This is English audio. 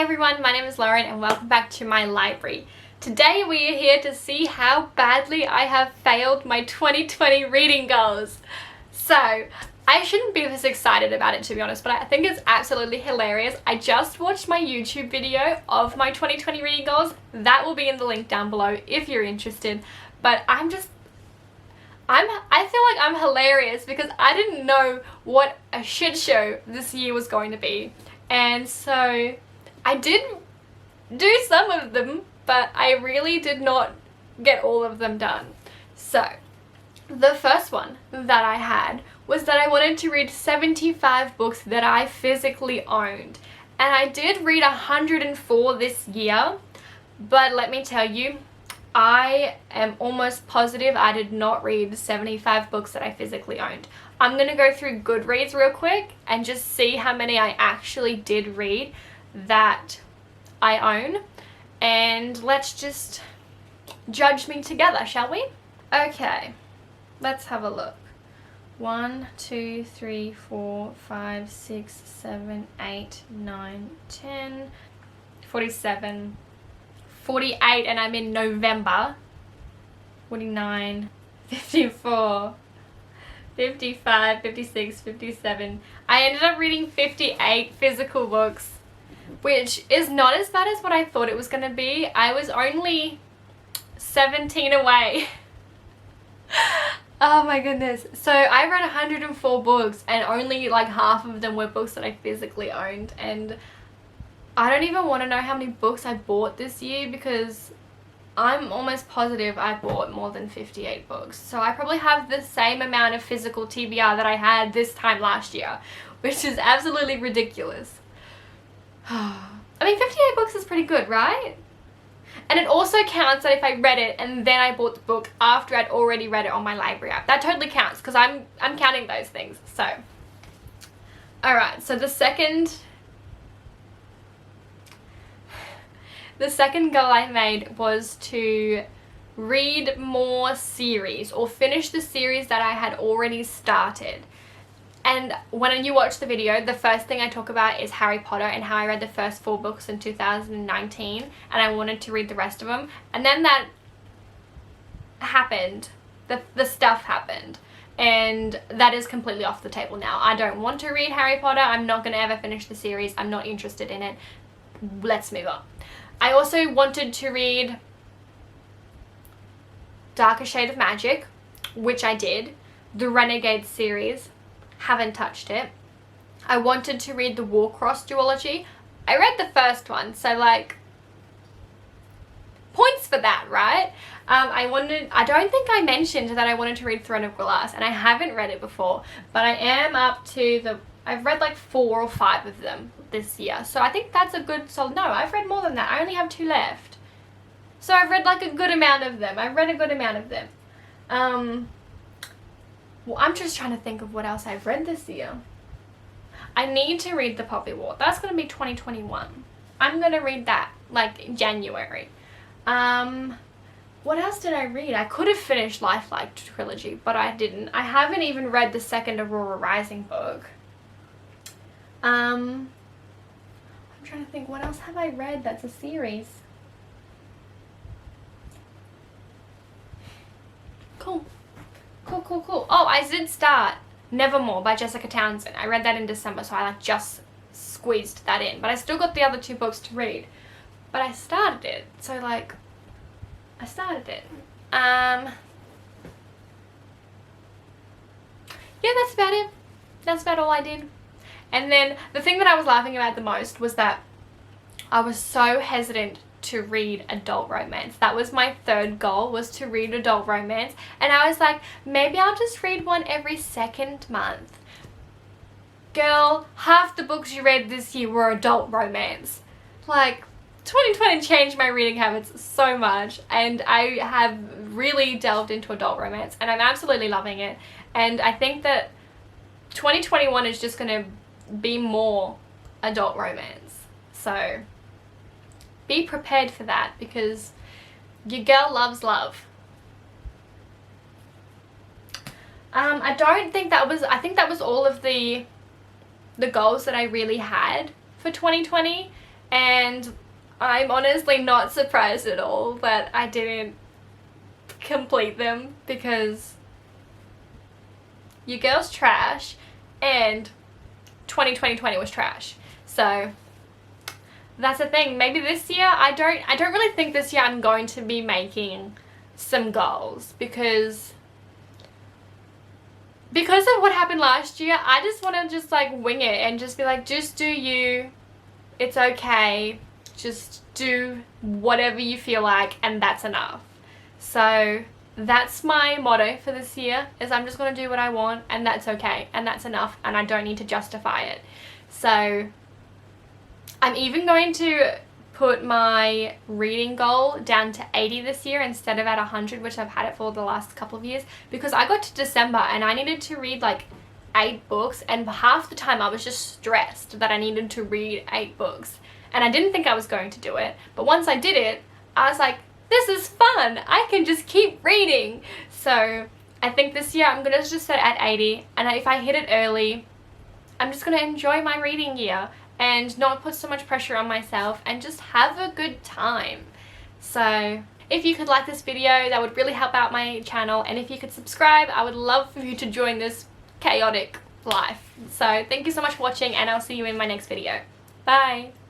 Hi everyone, my name is Lauren and welcome back to my library. Today we are here to see how badly I have failed my 2020 reading goals. So, I shouldn't be this excited about it to be honest, but I think it's absolutely hilarious. I just watched my YouTube video of my 2020 reading goals. That will be in the link down below if you're interested. But I feel like I'm hilarious because I didn't know what a shit show this year was going to be. And so I did do some of them, but I really did not get all of them done. So the first one that I had was that I wanted to read 75 books that I physically owned. And I did read 104 this year, but let me tell you, I am almost positive I did not read 75 books that I physically owned. I'm going to go through Goodreads real quick and just see how many I actually did read that I own. And let's just judge me together, shall we? Okay, let's have a look. 1, 2, 3, 4, 5, 6, 7, 8, 9, 10, 47, 48, and I'm in November. 49, 54, 55, 56, 57. I ended up reading 58 physical books, which is not as bad as what I thought it was going to be. I was only 17 away. Oh my goodness. So I read 104 books and only like half of them were books that I physically owned, and I don't even want to know how many books I bought this year because I'm almost positive I bought more than 58 books. So I probably have the same amount of physical TBR that I had this time last year, which is absolutely ridiculous. I mean, 58 books is pretty good, right? And it also counts that if I read it and then I bought the book after I'd already read it on my library app. That totally counts because I'm counting those things. So, alright, so the second goal I made was to read more series or finish the series that I had already started. And when you watch the video, the first thing I talk about is Harry Potter and how I read the first 4 books in 2019 and I wanted to read the rest of them. And then that happened. The stuff happened. And that is completely off the table now. I don't want to read Harry Potter. I'm not going to ever finish the series. I'm not interested in it. Let's move on. I also wanted to read Darker Shade of Magic, which I did. The Renegade series. Haven't touched it. I wanted to read the Warcross duology. I read the first one, so like points for that, right? I don't think I mentioned that I wanted to read Throne of Glass, and I haven't read it before, but I am up to I've read like 4 or 5 of them this year, so I think that's a good solid. No, I've read more than that. I only have 2 left, so I've read like a good amount of them. Well, I'm just trying to think of what else I've read this year. I need to read The Poppy War. That's going to be 2021. I'm going to read that, like, in January. What else did I read? I could have finished Lifelike trilogy, but I didn't. I haven't even read the second Aurora Rising book. I'm trying to think, what else have I read that's a series? Cool. Oh, I did start Nevermore by Jessica Townsend. I read that in December, so I like just squeezed that in. But I still got the other 2 books to read. But I started it, so like, I started it. Yeah, that's about it. That's about all I did. And then the thing that I was laughing about the most was that I was so hesitant to read adult romance. That was my third goal, was to read adult romance, and I was like, maybe I'll just read one every second month. Girl, half the books you read this year were adult romance. Like, 2020 changed my reading habits so much, and I have really delved into adult romance and I'm absolutely loving it. And I think that 2021 is just gonna be more adult romance, so be prepared for that because your girl loves love. I think that was all of the goals that I really had for 2020. and I'm honestly not surprised at all that I didn't complete them, because your girl's trash and 2020 was trash. So that's the thing. Maybe this year I don't really think this year I'm going to be making some goals, because of what happened last year. I just want to just like wing it and just be like, just do you, it's okay, just do whatever you feel like, and that's enough. So that's my motto for this year, is I'm just going to do what I want, and that's okay, and that's enough, and I don't need to justify it. So I'm even going to put my reading goal down to 80 this year instead of at 100, which I've had it for the last couple of years, because I got to December and I needed to read like 8 books, and half the time I was just stressed that I needed to read 8 books, and I didn't think I was going to do it. But once I did it, I was like, this is fun, I can just keep reading. So I think this year I'm gonna just set it at 80, and if I hit it early, I'm just gonna enjoy my reading year and not put so much pressure on myself and just have a good time. So if you could like this video, that would really help out my channel, and if you could subscribe, I would love for you to join this chaotic life. So thank you so much for watching, and I'll see you in my next video. Bye!